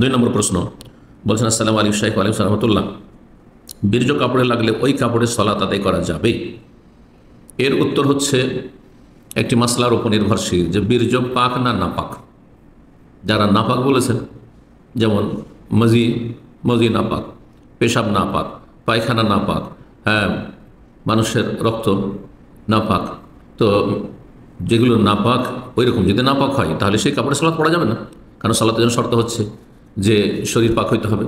দুই নম্বর প্রশ্ন বলছেন, আসসালামু আলাইকুম শাইখ ওয়ালাইকুম সালাম রহমতুল্লাহ, বীর্য কাপড়ে লাগলে ওই কাপড়ে সলাত আদায় করা যাবে? এর উত্তর হচ্ছে একটি মাসলার উপর নির্ভরশীল যে বীর্য পাক না নাপাক। যারা নাপাক বলেছেন, যেমন মজি নাপাক, পেশাব নাপাক, পায়খানা নাপাক, হ্যাঁ, মানুষের রক্ত নাপাক, তো যেগুলো নাপাক ওই রকম যদি নাপাক হয় তাহলে সেই কাপড়ে সালাত পড়া যাবে না। কারণ সালাতের জন্য শর্ত হচ্ছে যে শরীর পাক হইতে হবে,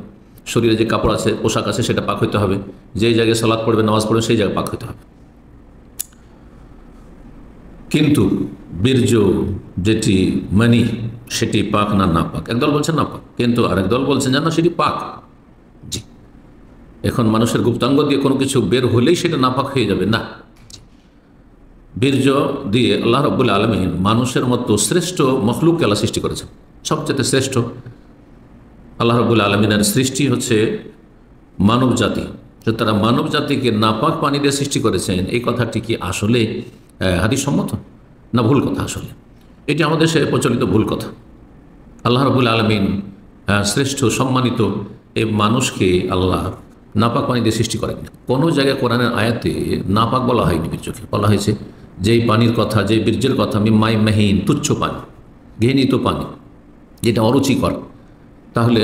শরীরে যে কাপড় আছে, পোশাক আছে, সেটা পাক হইতে হবে, যেই জায়গায় সালাত পড়বে, নামাজ পড়বে, সেই জায়গায় পাক হইতে হবে। কিন্তু বীর্য যেটি মানি সেটি পাক না নাপাক? একদল বলছেন নাপাক, কিন্তু আরেক দল বলছেন যে না, সেটি পাক। জি, এখন মানুষের গুপ্তাঙ্গ দিয়ে কোনো কিছু বের হলেই সেটা নাপাক হয়ে যাবে না। বীর্য দিয়ে আল্লাহ রাব্বুল আলামিন মানুষের মতো শ্রেষ্ঠ মখলুককে আল্লাহ সৃষ্টি করেছেন। সবচেয়ে শ্রেষ্ঠ আল্লাহ রাব্বুল আলামিনের সৃষ্টি হচ্ছে মানব জাতি। তারা মানব জাতিকে নাপাক পানি দিয়ে সৃষ্টি করেছেন, এই কথাটি কি আসলে হাদিস সম্মত না ভুল কথা? আসলে এটি আমাদের দেশে প্রচলিত ভুল কথা। আল্লাহ রাব্বুল আলামিন শ্রেষ্ঠ সম্মানিত এই মানুষকে আল্লাহ নাপাক পানি দিয়ে সৃষ্টি করেননি। কোনো জায়গায় কোরআনের আয়াতে নাপাক বলা হয়নি বীর্যকে, বলা হয়েছে যেই পানির কথা, যে বীর্যের কথা, মিম্মাই মাহিন, তুচ্ছ পানি, ঘৃণিত পানি, যেটা অরুচিকর। তাহলে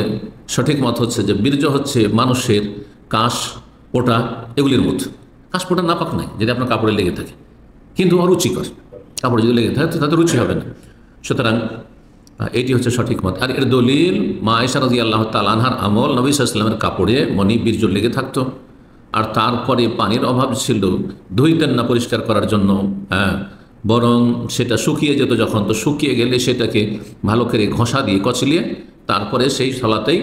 সঠিক মত হচ্ছে যে বীর্য হচ্ছে মানুষের কাশ পোটা এগুলির মধ্যে। কাশ পোটা নাপাক নাই যদি আপনার কাপড়ে লেগে থাকে, কিন্তু অরুচিকর। কাপড়ে যদি লেগে থাকে তাতে রুচি হবে না। সুতরাং এটি হচ্ছে সঠিক মত। আর এর দলিল মা আয়েশা রাদিয়াল্লাহু তাআলা আনহার আমল, নবী সাল্লাল্লাহু আলাইহি ওয়াসাল্লামের কাপড়ে মনি বীর্য লেগে থাকতো, আর তারপরে পানির অভাব ছিল, ধুইতেন না পরিষ্কার করার জন্য, হ্যাঁ, বরং সেটা শুকিয়ে যেত যখন, তো শুকিয়ে গেলে সেটাকে ভালো করে ঘষা দিয়ে কচলিয়ে তারপরে সেই সলাতেই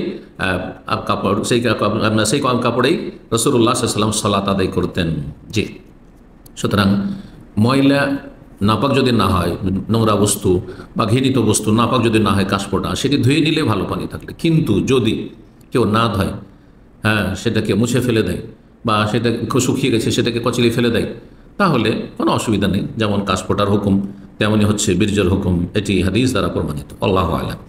কাপড়, সেই কাপড়েই রাসূলুল্লাহ সাল্লাল্লাহু আলাইহি ওয়াসাল্লাম সালাত আদায় করতেন। জি, সুতরাং ময়লা নাপাক যদি না হয়, নোংরা বস্তু বা ঘৃণিত বস্তু নাপাক যদি না হয়, কাশপোটা, সেটি ধুয়ে নিলে ভালো পানি থাকলে। কিন্তু যদি কেউ না ধয়, হ্যাঁ, সেটাকে মুছে ফেলে দেয় বা সেটা শুকিয়ে গেছে সেটাকে কচলিয়ে ফেলে দেয়, তাহলে কোনো অসুবিধা নেই। যেমন কাশপোটার হুকুম তেমনই হচ্ছে বীর্যের হুকুম, এটি হাদিস দ্বারা প্রমাণিত। আল্লাহু আ'লাম।